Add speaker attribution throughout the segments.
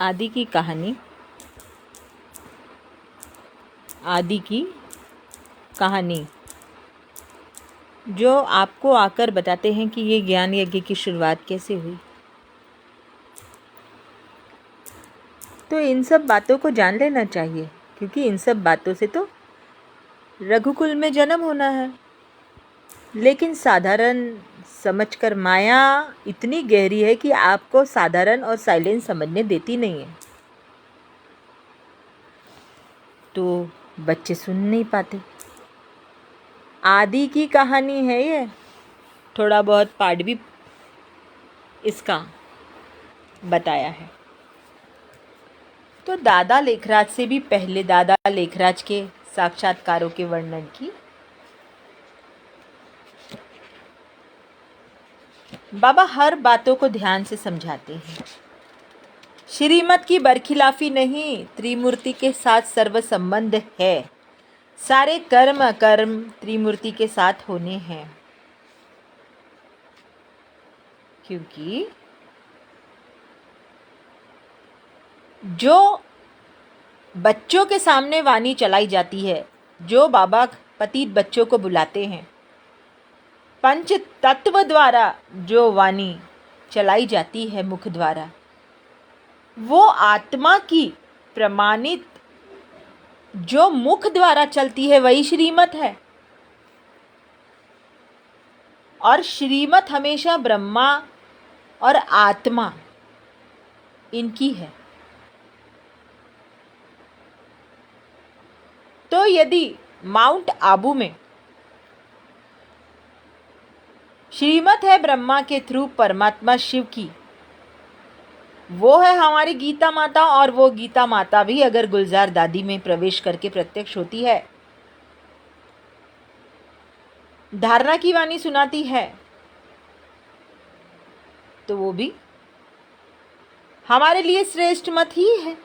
Speaker 1: आदि की कहानी। आदि की कहानी जो आपको आकर बताते हैं कि ये ज्ञान यज्ञ की शुरुआत कैसे हुई। तो इन सब बातों को जान लेना चाहिए, क्योंकि इन सब बातों से तो रघुकुल में जन्म होना है। लेकिन साधारण समझकर माया इतनी गहरी है कि आपको साधारण और साइलेंस समझने देती नहीं है, तो बच्चे सुन नहीं पाते। आदि की कहानी है ये, थोड़ा बहुत पाठ भी इसका बताया है। तो दादा लेखराज से भी पहले दादा लेखराज के साक्षात्कारों के वर्णन की बाबा हर बातों को ध्यान से समझाते हैं। श्रीमत की बरखिलाफी नहीं, त्रिमूर्ति के साथ सर्व संबंध है। सारे कर्म अकर्म त्रिमूर्ति के साथ होने हैं, क्योंकि जो बच्चों के सामने वाणी चलाई जाती है, जो बाबा पतित बच्चों को बुलाते हैं, पंच तत्व द्वारा जो वाणी चलाई जाती है मुख द्वारा, वो आत्मा की प्रमाणित जो मुख द्वारा चलती है वही श्रीमत है। और श्रीमत हमेशा ब्रह्मा और आत्मा इनकी है। तो यदि माउंट आबू में श्रीमत है ब्रह्मा के थ्रू परमात्मा शिव की, वो है हमारी गीता माता, और वो गीता माता भी अगर गुलजार दादी में प्रवेश करके प्रत्यक्ष होती है, धारणा की वाणी सुनाती है, तो वो भी हमारे लिए श्रेष्ठ मत ही है।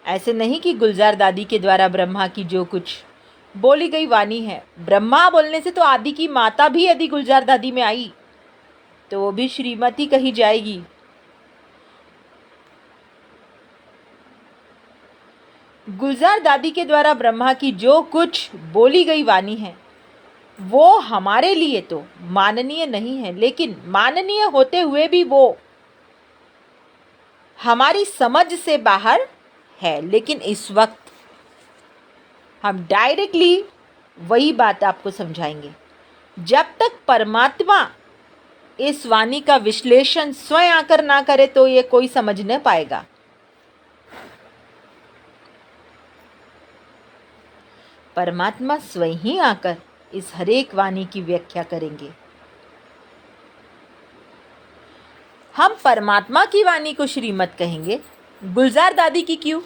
Speaker 1: ऐसे नहीं कि गुलजार दादी के द्वारा ब्रह्मा की जो कुछ बोली गई वाणी है, ब्रह्मा बोलने से तो आदि की माता भी यदि गुलजार दादी में आई तो वो भी श्रीमती कही जाएगी। गुलजार दादी के द्वारा ब्रह्मा की जो कुछ बोली गई वाणी है वो हमारे लिए तो माननीय नहीं है, लेकिन माननीय होते हुए भी वो हमारी समझ से बाहर है। लेकिन इस वक्त हम डायरेक्टली वही बात आपको समझाएंगे। जब तक परमात्मा इस वाणी का विश्लेषण स्वयं आकर ना करे तो ये कोई समझ न पाएगा। परमात्मा स्वयं ही आकर इस हरेक वाणी की व्याख्या करेंगे। हम परमात्मा की वाणी को श्रीमत कहेंगे, गुलजार दादी की क्यों?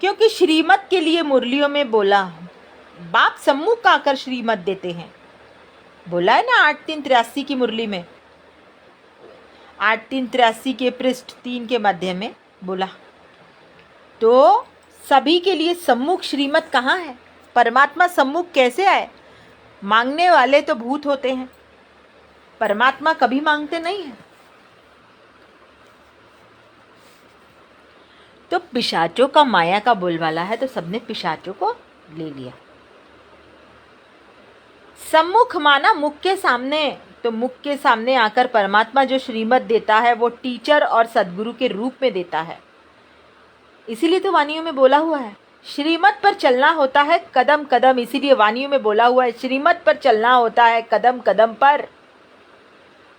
Speaker 1: क्योंकि श्रीमत के लिए मुरलियों में बोला, बाप सम्मुख आकर श्रीमत देते हैं। बोला है ना 8383 की मुरली में, 8383 के पृष्ठ 3 के मध्य में बोला। तो सभी के लिए सम्मुख श्रीमत कहाँ है? परमात्मा सम्मुख कैसे आए? मांगने वाले तो भूत होते हैं, परमात्मा कभी मांगते नहीं हैं। तो पिशाचों का माया का बोलवाला है, तो सबने पिशाचों को ले लिया। सम्मुख माना मुख के सामने, तो मुख के सामने आकर परमात्मा जो श्रीमत देता है वो टीचर और सदगुरु के रूप में देता है। इसीलिए तो वाणियों में बोला हुआ है श्रीमत पर चलना होता है कदम कदम। इसीलिए वाणियों में बोला हुआ है श्रीमत पर चलना होता है कदम कदम पर।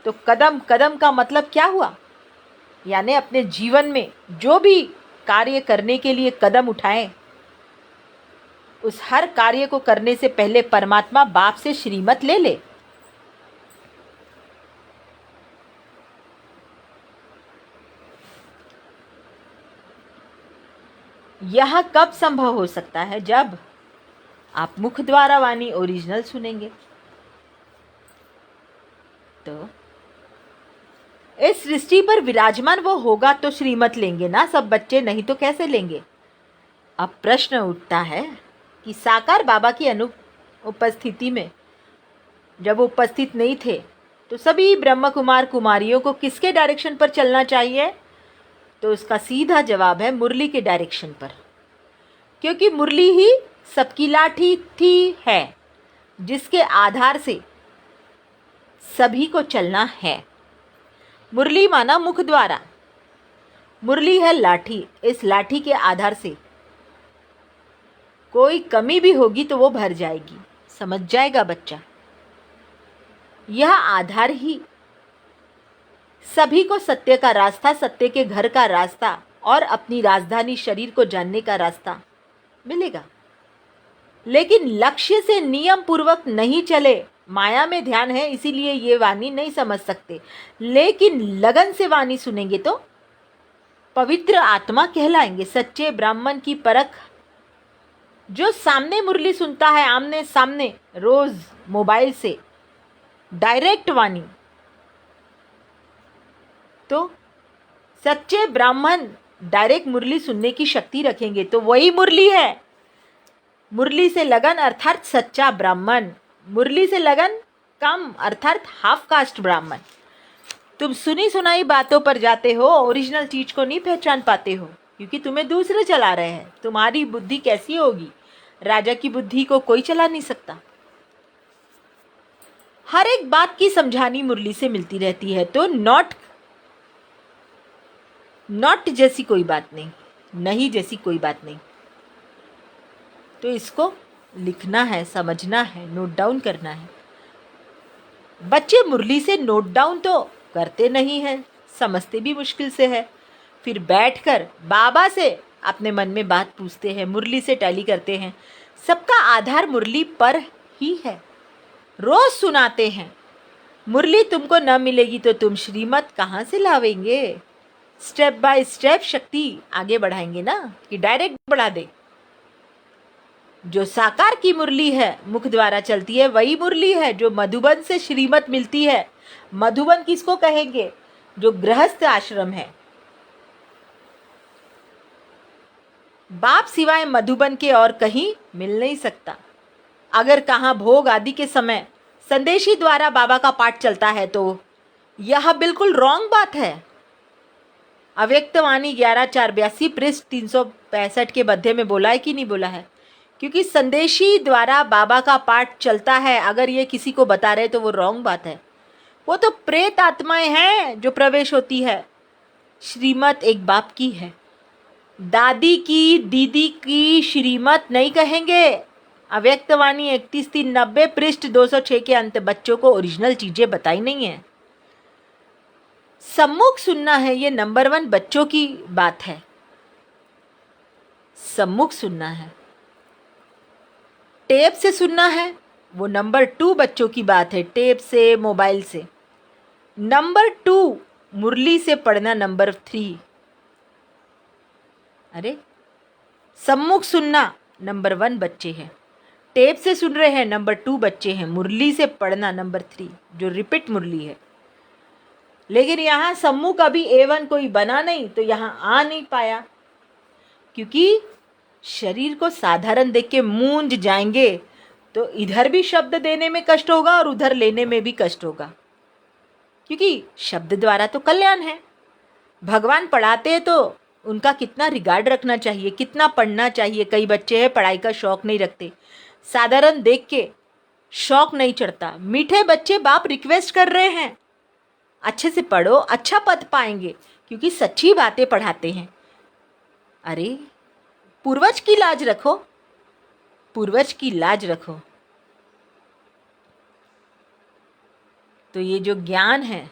Speaker 1: तो कदम कदम का मतलब क्या हुआ? यानी अपने जीवन में जो भी कार्य करने के लिए कदम उठाएं, उस हर कार्य को करने से पहले परमात्मा बाप से श्रीमत ले ले। यह कब संभव हो सकता है? जब आप मुख द्वारा वाणी ओरिजिनल सुनेंगे। तो इस सृष्टि पर विराजमान वो होगा तो श्रीमत लेंगे ना सब बच्चे, नहीं तो कैसे लेंगे? अब प्रश्न उठता है कि साकार बाबा की उपस्थिति में जब वो उपस्थित नहीं थे तो सभी ब्रह्म कुमार कुमारियों को किसके डायरेक्शन पर चलना चाहिए? तो उसका सीधा जवाब है मुरली के डायरेक्शन पर, क्योंकि मुरली ही सबकी लाठी थी है जिसके आधार से सभी को चलना है। मुरली माना मुख द्वारा, मुरली है लाठी। इस लाठी के आधार से कोई कमी भी होगी तो वो भर जाएगी, समझ जाएगा बच्चा। यह आधार ही सभी को सत्य का रास्ता, सत्य के घर का रास्ता और अपनी राजधानी शरीर को जानने का रास्ता मिलेगा। लेकिन लक्ष्य से नियम पूर्वक नहीं चले, माया में ध्यान है इसीलिए ये वाणी नहीं समझ सकते, लेकिन लगन से वाणी सुनेंगे तो पवित्र आत्मा कहलाएंगे। सच्चे ब्राह्मण की परख जो सामने मुरली सुनता है, आमने सामने, रोज मोबाइल से डायरेक्ट वाणी, तो सच्चे ब्राह्मण डायरेक्ट मुरली सुनने की शक्ति रखेंगे तो वही मुरली है। मुरली से लगन अर्थात सच्चा ब्राह्मण, मुरली से लगन कम अर्थात हाफ कास्ट ब्राह्मण। तुम सुनी सुनाई बातों पर जाते हो, ओरिजिनल चीज को नहीं पहचान पाते हो, क्योंकि तुम्हें दूसरे चला रहे हैं। तुम्हारी बुद्धि कैसी होगी? राजा की बुद्धि को कोई चला नहीं सकता। हर एक बात की समझानी मुरली से मिलती रहती है, तो नॉट जैसी कोई बात नहीं, नहीं जैसी कोई बात नहीं। तो इसको लिखना है, समझना है, नोट डाउन करना है। बच्चे मुरली से नोट डाउन तो करते नहीं हैं, समझते भी मुश्किल से है। फिर बैठकर बाबा से अपने मन में बात पूछते हैं, मुरली से टैली करते हैं। सबका आधार मुरली पर ही है। रोज सुनाते हैं, मुरली तुमको न मिलेगी तो तुम श्रीमत कहाँ से लावेंगे? स्टेप बाय स्टेप शक्ति आगे बढ़ाएंगे ना, कि डायरेक्ट बढ़ा दे। जो साकार की मुरली है, मुख द्वारा चलती है, वही मुरली है जो मधुबन से श्रीमत मिलती है। मधुबन किसको कहेंगे? जो गृहस्थ आश्रम है। बाप सिवाय मधुबन के और कहीं मिल नहीं सकता। अगर कहाँ भोग आदि के समय संदेशी द्वारा बाबा का पाठ चलता है तो यह बिल्कुल रॉन्ग बात है। अव्यक्तवाणी 11/482 पृष्ठ 365 के मध्य में बोला है कि नहीं बोला है? क्योंकि संदेशी द्वारा बाबा का पाठ चलता है, अगर ये किसी को बता रहे तो वो रॉन्ग बात है। वो तो प्रेत आत्माएं हैं जो प्रवेश होती है। श्रीमत एक बाप की है, दादी की, दीदी की श्रीमत नहीं कहेंगे। अव्यक्तवाणी 31/390 पृष्ठ 206 के अंत बच्चों को ओरिजिनल चीजें बताई नहीं है। सम्मुख सुनना है, ये नंबर 1 बच्चों की बात है। सम्मुख सुनना है, टेप से सुनना है, वो नंबर 2 बच्चों की बात है। टेप से, मोबाइल से। नंबर 2 मुरली से पढ़ना, नंबर 3। अरे सम्मुख सुनना नंबर 1 बच्चे हैं, टेप से सुन रहे हैं नंबर 2 बच्चे हैं, मुरली से पढ़ना नंबर 3 जो रिपीट मुरली है। लेकिन यहाँ सम्मुख अभी A1 कोई बना नहीं तो यहाँ आ नहीं पाया, क्योंकि शरीर को साधारण देख के मूंझ जाएंगे तो इधर भी शब्द देने में कष्ट होगा और उधर लेने में भी कष्ट होगा, क्योंकि शब्द द्वारा तो कल्याण है। भगवान पढ़ाते हैं तो उनका कितना रिगार्ड रखना चाहिए, कितना पढ़ना चाहिए। कई बच्चे हैं पढ़ाई का शौक नहीं रखते, साधारण देख के शौक नहीं चढ़ता। मीठे बच्चे बाप रिक्वेस्ट कर रहे हैं, अच्छे से पढ़ो, अच्छा पद पाएंगे, क्योंकि सच्ची बातें पढ़ाते हैं। अरे पूर्वज की लाज रखो, पूर्वज की लाज रखो। तो ये जो ज्ञान है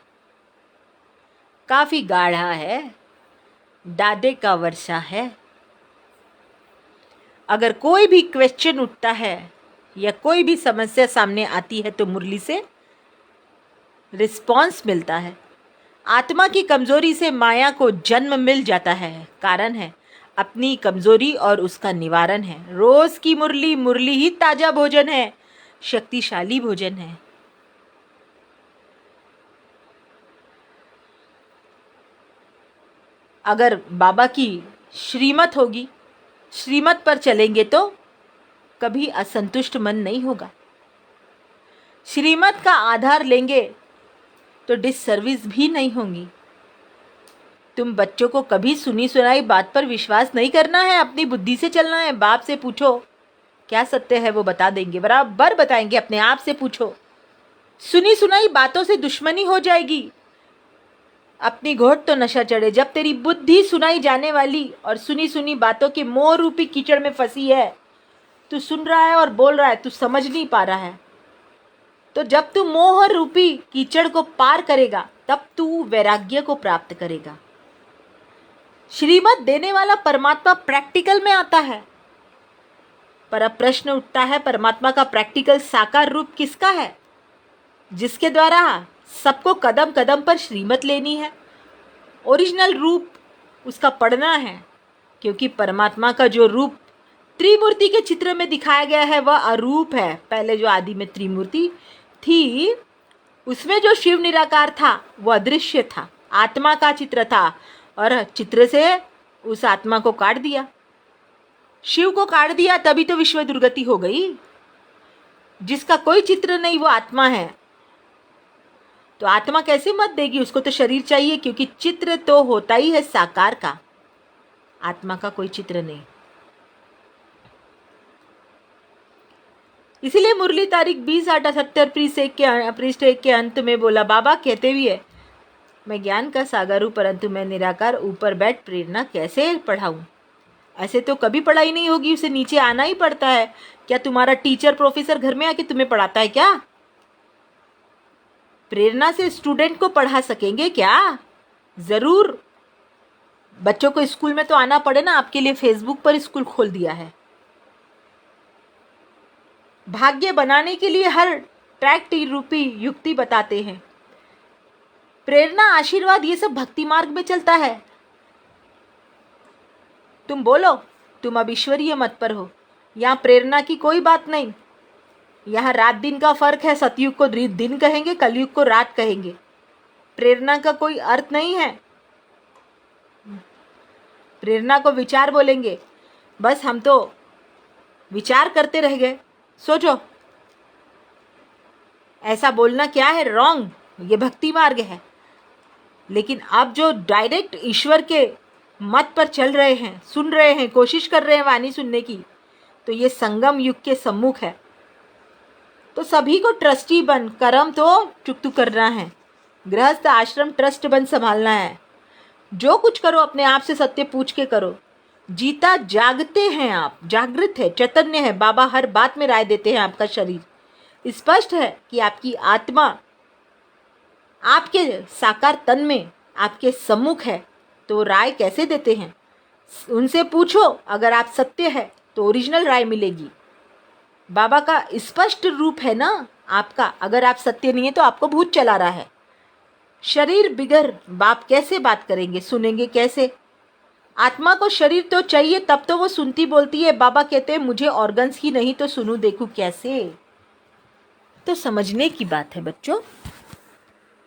Speaker 1: काफी गाढ़ा है, दादे का वर्षा है। अगर कोई भी क्वेश्चन उठता है या कोई भी समस्या सामने आती है तो मुरली से रिस्पॉन्स मिलता है। आत्मा की कमजोरी से माया को जन्म मिल जाता है, कारण है अपनी कमजोरी और उसका निवारण है। रोज की मुरली, मुरली ही ताजा भोजन है, शक्तिशाली भोजन है। अगर बाबा की श्रीमत होगी, श्रीमत पर चलेंगे तो कभी असंतुष्ट मन नहीं होगा। श्रीमत का आधार लेंगे तो डिससर्विस भी नहीं होंगी। तुम बच्चों को कभी सुनी सुनाई बात पर विश्वास नहीं करना है, अपनी बुद्धि से चलना है। बाप से पूछो क्या सत्य है, वो बता देंगे, बराबर बताएंगे। अपने आप से पूछो। सुनी सुनाई बातों से दुश्मनी हो जाएगी। अपनी घोट तो नशा चढ़े। जब तेरी बुद्धि सुनाई जाने वाली और सुनी सुनी बातों के मोह रूपी कीचड़ में फंसी है, तू सुन रहा है और बोल रहा है, तू समझ नहीं पा रहा है, तो जब तू मोह रूपी कीचड़ को पार करेगा तब तू वैराग्य को प्राप्त करेगा। श्रीमत देने वाला परमात्मा प्रैक्टिकल में आता है, पर अब प्रश्न उठता है, परमात्मा का प्रैक्टिकल साकार रूप किसका है, जिसके द्वारा सबको कदम कदम पर श्रीमत लेनी है। ओरिजिनल रूप उसका पढ़ना है, क्योंकि परमात्मा का जो रूप त्रिमूर्ति के चित्र में दिखाया गया है वह अरूप है। पहले जो आदि में त्रिमूर्ति थी उसमें जो शिव निराकार था वह अदृश्य था, आत्मा का चित्र था, और चित्र से उस आत्मा को काट दिया, शिव को काट दिया, तभी तो विश्व दुर्गति हो गई। जिसका कोई चित्र नहीं वो आत्मा है, तो आत्मा कैसे मत देगी, उसको तो शरीर चाहिए, क्योंकि चित्र तो होता ही है साकार का, आत्मा का कोई चित्र नहीं। इसीलिए मुरली तारीख 20/8 पृष्ठ 1 के अंत में बोला, बाबा कहते भी है, मैं ज्ञान का सागर हूँ परंतु मैं निराकार, ऊपर बैठ प्रेरणा कैसे पढ़ाऊँ। ऐसे तो कभी पढ़ाई नहीं होगी, उसे नीचे आना ही पड़ता है। क्या तुम्हारा टीचर प्रोफेसर घर में आके तुम्हें पढ़ाता है क्या? प्रेरणा से स्टूडेंट को पढ़ा सकेंगे क्या? जरूर। बच्चों को स्कूल में तो आना पड़े ना, आपके लिए फेसबुक पर स्कूल खोल दिया है। भाग्य बनाने के लिए हर ट्रैक्ट रूपी युक्ति बताते हैं। प्रेरणा, आशीर्वाद, ये सब भक्ति मार्ग में चलता है। तुम बोलो तुम अब ईश्वरीय मत पर हो, यहाँ प्रेरणा की कोई बात नहीं। यहाँ रात दिन का फर्क है, सतयुग को दिन कहेंगे, कलयुग को रात कहेंगे। प्रेरणा का कोई अर्थ नहीं है। प्रेरणा को विचार बोलेंगे, बस हम तो विचार करते रह गए। सोचो, ऐसा बोलना क्या है? रॉन्ग, ये भक्ति मार्ग है। लेकिन अब जो डायरेक्ट ईश्वर के मत पर चल रहे हैं, सुन रहे हैं, कोशिश कर रहे हैं वाणी सुनने की, तो ये संगम युग के सम्मुख है। तो सभी को ट्रस्टी बन, कर्म तो चुकतू करना है, गृहस्थ आश्रम ट्रस्ट बन संभालना है। जो कुछ करो अपने आप से सत्य पूछ के करो। जीता जागते हैं आप, जागृत है, चैतन्य है। बाबा हर बात में राय देते हैं। आपका शरीर स्पष्ट है कि आपकी आत्मा आपके साकार तन में आपके सम्मुख है, तो राय कैसे देते हैं? उनसे पूछो। अगर आप सत्य है तो ओरिजिनल राय मिलेगी। बाबा का स्पष्ट रूप है ना आपका। अगर आप सत्य नहीं है तो आपको भूत चला रहा है। शरीर बिगर बाप कैसे बात करेंगे, सुनेंगे कैसे? आत्मा को शरीर तो चाहिए, तब तो वो सुनती बोलती है। बाबा कहते हैं मुझे ऑर्गन्स ही नहीं तो सुनूं देखूं कैसे। तो समझने की बात है बच्चों।